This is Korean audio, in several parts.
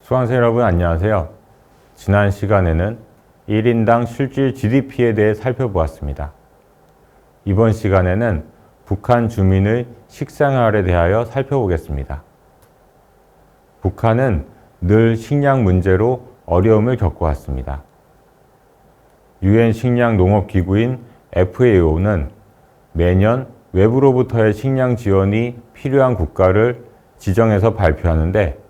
수강생 여러분 안녕하세요. 지난 시간에는 1인당 실질 GDP에 대해 살펴보았습니다. 이번 시간에는 북한 주민의 식생활에 대하여 살펴보겠습니다. 북한은 늘 식량 문제로 어려움을 겪어왔습니다. 유엔 식량 농업 기구인 FAO는 매년 외부로부터의 식량 지원이 필요한 국가를 지정해서 발표하는데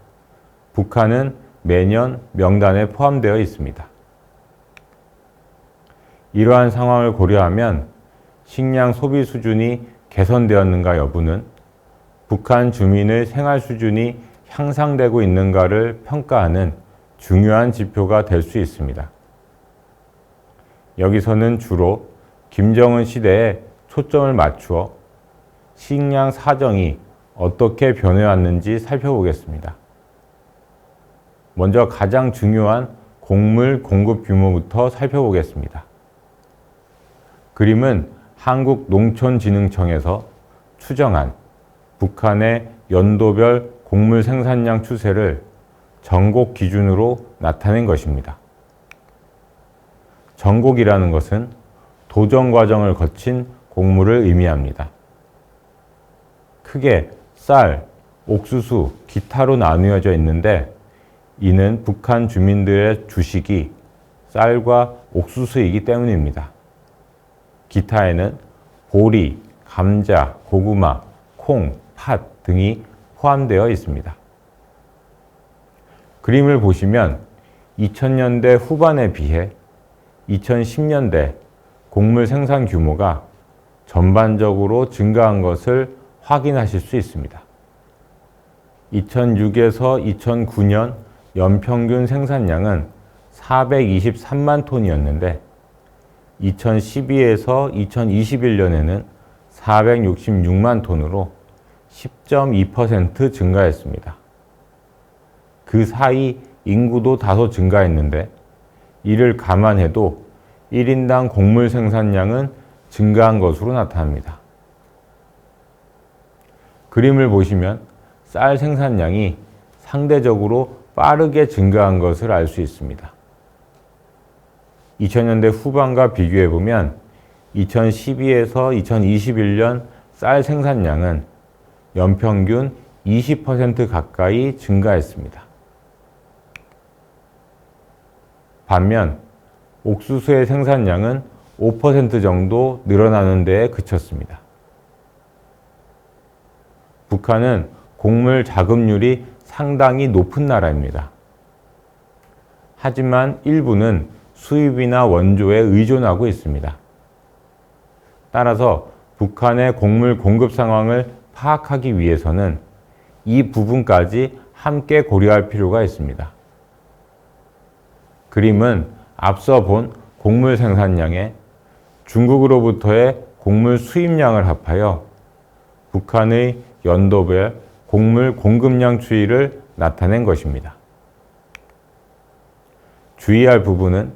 북한은 매년 명단에 포함되어 있습니다. 이러한 상황을 고려하면 식량 소비 수준이 개선되었는가 여부는 북한 주민의 생활 수준이 향상되고 있는가를 평가하는 중요한 지표가 될 수 있습니다. 여기서는 주로 김정은 시대에 초점을 맞추어 식량 사정이 어떻게 변해왔는지 살펴보겠습니다. 먼저 가장 중요한 곡물 공급 규모부터 살펴보겠습니다. 그림은 한국농촌진흥청에서 추정한 북한의 연도별 곡물 생산량 추세를 전곡 기준으로 나타낸 것입니다. 전곡이라는 것은 도정 과정을 거친 곡물을 의미합니다. 크게 쌀, 옥수수, 기타로 나누어져 있는데 이는 북한 주민들의 주식이 쌀과 옥수수이기 때문입니다. 기타에는 보리, 감자, 고구마, 콩, 팥 등이 포함되어 있습니다. 그림을 보시면 2000년대 후반에 비해 2010년대 곡물 생산 규모가 전반적으로 증가한 것을 확인하실 수 있습니다. 2006에서 2009년 연평균 생산량은 423만 톤이었는데 2012에서 2021년에는 466만 톤으로 10.2% 증가했습니다. 그 사이 인구도 다소 증가했는데 이를 감안해도 1인당 곡물 생산량은 증가한 것으로 나타납니다. 그림을 보시면 쌀 생산량이 상대적으로 빠르게 증가한 것을 알 수 있습니다. 2000년대 후반과 비교해보면 2012에서 2021년 쌀 생산량은 연평균 20% 가까이 증가했습니다. 반면 옥수수의 생산량은 5% 정도 늘어나는 데에 그쳤습니다. 북한은 곡물 자급률이 상당히 높은 나라입니다. 하지만 일부는 수입이나 원조에 의존하고 있습니다. 따라서 북한의 곡물 공급 상황을 파악하기 위해서는 이 부분까지 함께 고려할 필요가 있습니다. 그림은 앞서 본 곡물 생산량에 중국으로부터의 곡물 수입량을 합하여 북한의 연도별 곡물 공급량 추이를 나타낸 것입니다. 주의할 부분은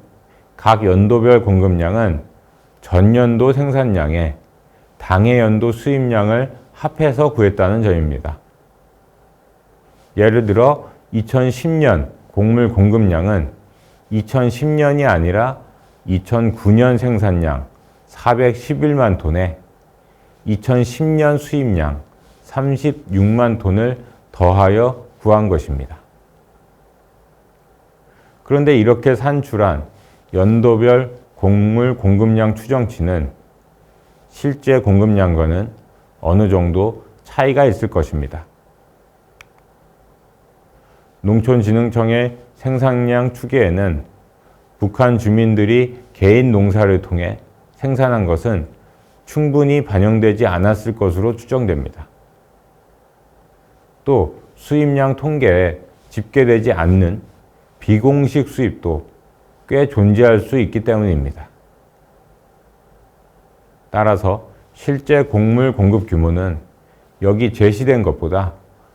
각 연도별 공급량은 전년도 생산량에 당해 연도 수입량을 합해서 구했다는 점입니다. 예를 들어 2010년 곡물 공급량은 2010년이 아니라 2009년 생산량 411만 톤에 2010년 수입량 36만 톤을 더하여 구한 것입니다. 그런데 이렇게 산출한 연도별 곡물 공급량 추정치는 실제 공급량과는 어느 정도 차이가 있을 것입니다. 농촌진흥청의 생산량 추계에는 북한 주민들이 개인 농사를 통해 생산한 것은 충분히 반영되지 않았을 것으로 추정됩니다. 또 수입량 통계에 집계되지 않는 비공식 수입도 꽤 존재할 수 있기 때문입니다. 따라서 실제 곡물 공급 규모는 여기 제시된 것보다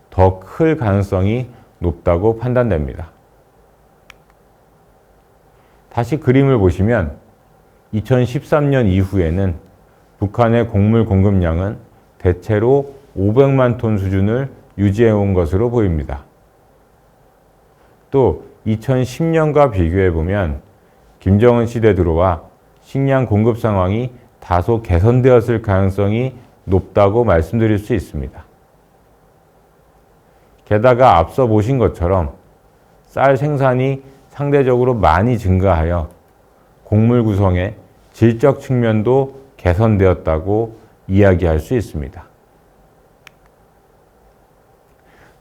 더 클 가능성이 높다고 판단됩니다. 다시 그림을 보시면 2013년 이후에는 북한의 곡물 공급량은 대체로 500만 톤 수준을 유지해온 것으로 보입니다. 또 2010년과 비교해보면 김정은 시대 들어와 식량 공급 상황이 다소 개선되었을 가능성이 높다고 말씀드릴 수 있습니다. 게다가 앞서 보신 것처럼 쌀 생산이 상대적으로 많이 증가하여 곡물 구성의 질적 측면도 개선되었다고 이야기할 수 있습니다.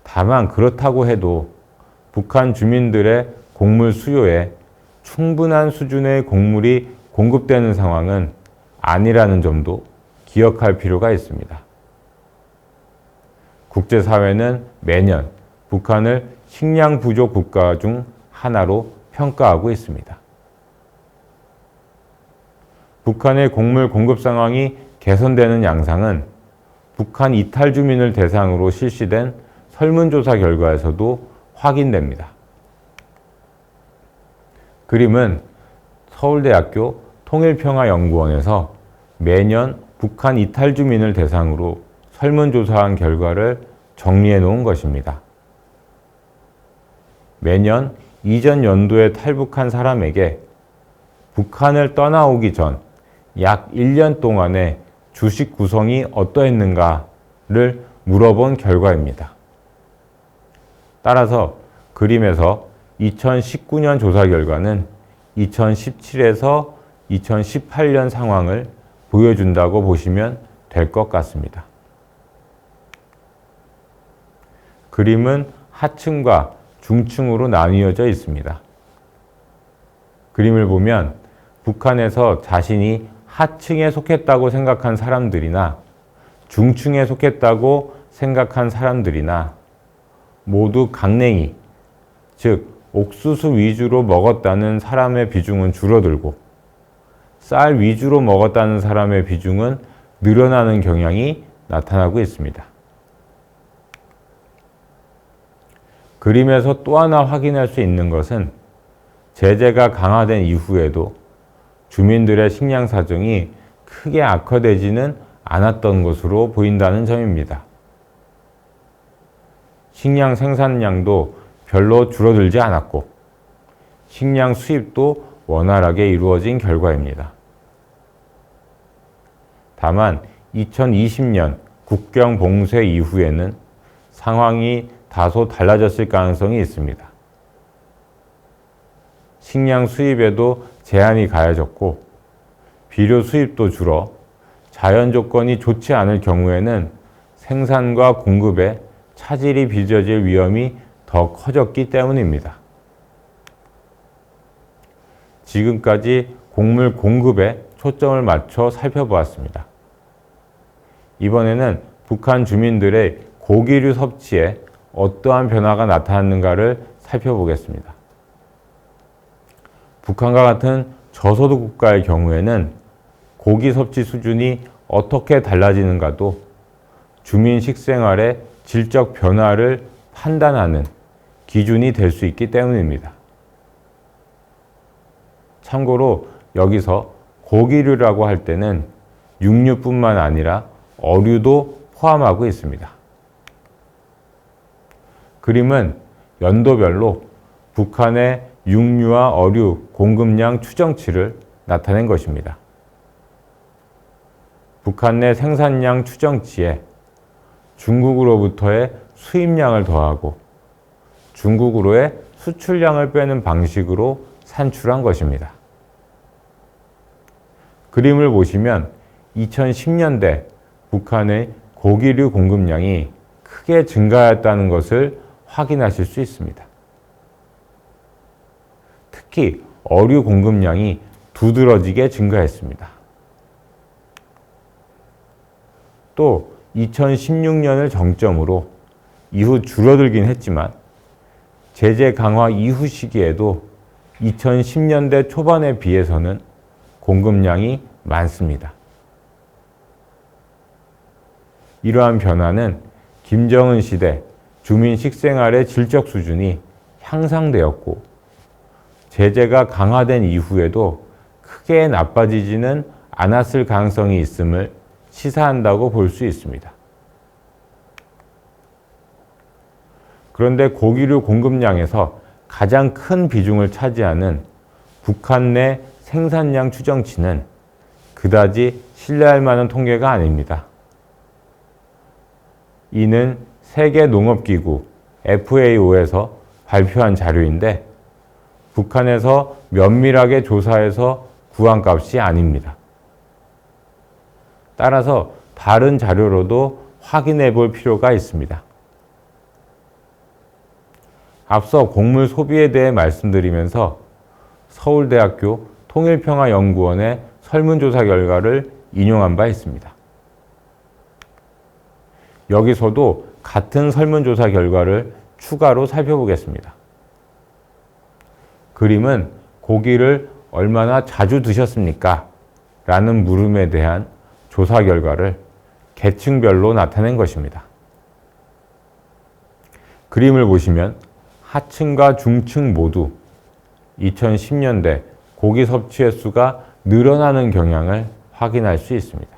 다만 그렇다고 해도 북한 주민들의 곡물 수요에 충분한 수준의 곡물이 공급되는 상황은 아니라는 점도 기억할 필요가 있습니다. 국제사회는 매년 북한을 식량 부족 국가 중 하나로 평가하고 있습니다. 북한의 곡물 공급 상황이 개선되는 양상은 북한 이탈 주민을 대상으로 실시된 설문조사 결과에서도 확인됩니다. 그림은 서울대학교 통일평화연구원에서 매년 북한 이탈 주민을 대상으로 설문조사한 결과를 정리해 놓은 것입니다. 매년 이전 연도에 탈북한 사람에게 북한을 떠나오기 전 약 1년 동안의 주식 구성이 어떠했는가를 물어본 결과입니다. 따라서 그림에서 2019년 조사 결과는 2017에서 2018년 상황을 보여준다고 보시면 될 것 같습니다. 그림은 하층과 중층으로 나뉘어져 있습니다. 그림을 보면 북한에서 자신이 하층에 속했다고 생각한 사람들이나 중층에 속했다고 생각한 사람들이나 모두 강냉이, 즉 옥수수 위주로 먹었다는 사람의 비중은 줄어들고 쌀 위주로 먹었다는 사람의 비중은 늘어나는 경향이 나타나고 있습니다. 그림에서 또 하나 확인할 수 있는 것은 제재가 강화된 이후에도 주민들의 식량 사정이 크게 악화되지는 않았던 것으로 보인다는 점입니다. 식량 생산량도 별로 줄어들지 않았고 식량 수입도 원활하게 이루어진 결과입니다. 다만 2020년 국경 봉쇄 이후에는 상황이 다소 달라졌을 가능성이 있습니다. 식량 수입에도 제한이 가해졌고 비료 수입도 줄어 자연 조건이 좋지 않을 경우에는 생산과 공급에 차질이 빚어질 위험이 더 커졌기 때문입니다. 지금까지 곡물 공급에 초점을 맞춰 살펴보았습니다. 이번에는 북한 주민들의 고기류 섭취에 어떠한 변화가 나타났는가를 살펴보겠습니다. 북한과 같은 저소득 국가의 경우에는 고기 섭취 수준이 어떻게 달라지는가도 주민 식생활의 질적 변화를 판단하는 기준이 될 수 있기 때문입니다. 참고로 여기서 고기류라고 할 때는 육류뿐만 아니라 어류도 포함하고 있습니다. 그림은 연도별로 북한의 육류와 어류 공급량 추정치를 나타낸 것입니다. 북한 내 생산량 추정치에 중국으로부터의 수입량을 더하고 중국으로의 수출량을 빼는 방식으로 산출한 것입니다. 그림을 보시면 2010년대 북한의 고기류 공급량이 크게 증가했다는 것을 확인하실 수 있습니다. 특히 어류 공급량이 두드러지게 증가했습니다. 또 2016년을 정점으로 이후 줄어들긴 했지만 제재 강화 이후 시기에도 2010년대 초반에 비해서는 공급량이 많습니다. 이러한 변화는 김정은 시대 주민 식생활의 질적 수준이 향상되었고 제재가 강화된 이후에도 크게 나빠지지는 않았을 가능성이 있음을 시사한다고 볼 수 있습니다. 그런데 고기류 공급량에서 가장 큰 비중을 차지하는 북한 내 생산량 추정치는 그다지 신뢰할 만한 통계가 아닙니다. 이는 세계농업기구 FAO에서 발표한 자료인데 북한에서 면밀하게 조사해서 구한 값이 아닙니다. 따라서 다른 자료로도 확인해 볼 필요가 있습니다. 앞서 곡물 소비에 대해 말씀드리면서 서울대학교 통일평화연구원의 설문조사 결과를 인용한 바 있습니다. 여기서도 같은 설문조사 결과를 추가로 살펴보겠습니다. 그림은 고기를 얼마나 자주 드셨습니까? 라는 물음에 대한 조사 결과를 계층별로 나타낸 것입니다. 그림을 보시면 하층과 중층 모두 2010년대 고기 섭취 횟수가 늘어나는 경향을 확인할 수 있습니다.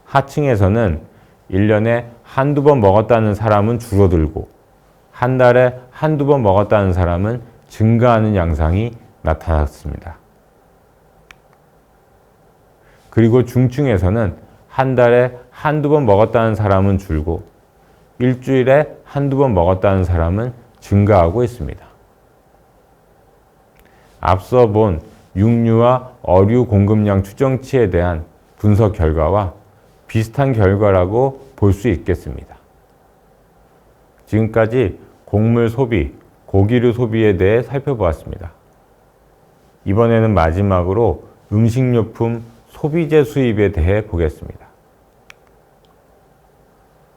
하층에서는 1년에 한두 번 먹었다는 사람은 줄어들고 한 달에 한두 번 먹었다는 사람은 증가하는 양상이 나타났습니다. 그리고 중층에서는 한 달에 한두 번 먹었다는 사람은 줄고 일주일에 한두 번 먹었다는 사람은 증가하고 있습니다. 앞서 본 육류와 어류 공급량 추정치에 대한 분석 결과와 비슷한 결과라고 볼 수 있겠습니다. 지금까지 곡물 소비, 고기류 소비에 대해 살펴보았습니다. 이번에는 마지막으로 음식료품 소비재 수입에 대해 보겠습니다.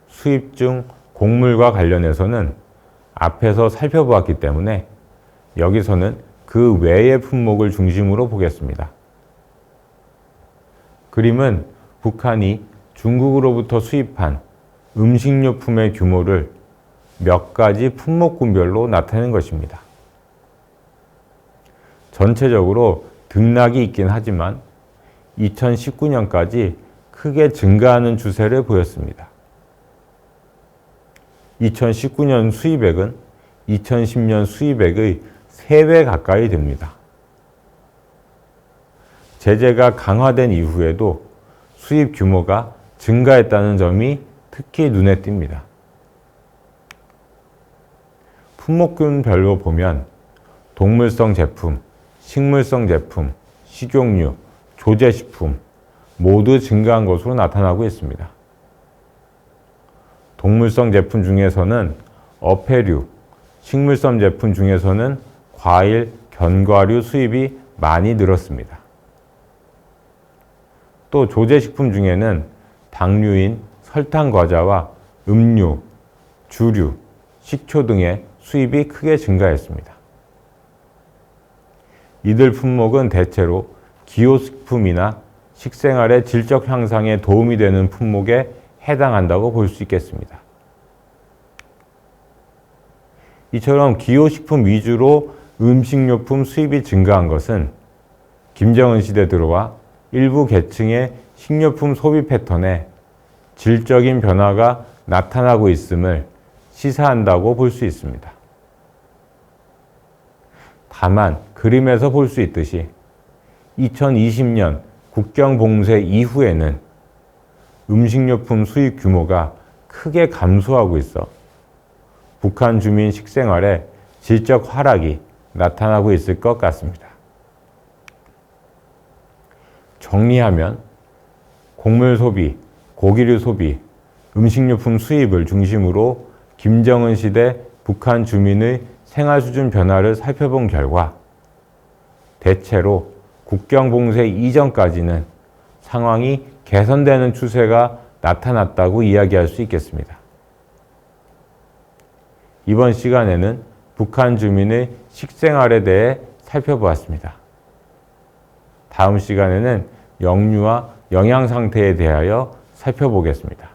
수입 중 곡물과 관련해서는 앞에서 살펴보았기 때문에 여기서는 그 외의 품목을 중심으로 보겠습니다. 그림은 북한이 중국으로부터 수입한 음식료품의 규모를 몇 가지 품목군별로 나타낸 것입니다. 전체적으로 등락이 있긴 하지만 2019년까지 크게 증가하는 추세를 보였습니다. 2019년 수입액은 2010년 수입액의 3배 가까이 됩니다. 제재가 강화된 이후에도 수입 규모가 증가했다는 점이 특히 눈에 띕니다. 품목군별로 보면 동물성 제품, 식물성 제품, 식용유, 조제식품 모두 증가한 것으로 나타나고 있습니다. 동물성 제품 중에서는 어패류, 식물성 제품 중에서는 과일, 견과류 수입이 많이 늘었습니다. 또 조제식품 중에는 당류인 설탕 과자와 음료, 주류, 식초 등의 수입이 크게 증가했습니다. 이들 품목은 대체로 기호식품이나 식생활의 질적 향상에 도움이 되는 품목에 해당한다고 볼 수 있겠습니다. 이처럼 기호식품 위주로 음식료품 수입이 증가한 것은 김정은 시대 들어와 일부 계층의 식료품 소비 패턴에 질적인 변화가 나타나고 있음을 시사한다고 볼 수 있습니다. 다만 그림에서 볼 수 있듯이 2020년 국경 봉쇄 이후에는 음식료품 수입 규모가 크게 감소하고 있어 북한 주민 식생활에 질적 하락이 나타나고 있을 것 같습니다. 정리하면 곡물 소비, 고기류 소비, 음식료품 수입을 중심으로 김정은 시대 북한 주민의 생활 수준 변화를 살펴본 결과 대체로 국경 봉쇄 이전까지는 상황이 개선되는 추세가 나타났다고 이야기할 수 있겠습니다. 이번 시간에는 북한 주민의 식생활에 대해 살펴보았습니다. 다음 시간에는 역류와 영양 상태에 대하여 살펴보겠습니다.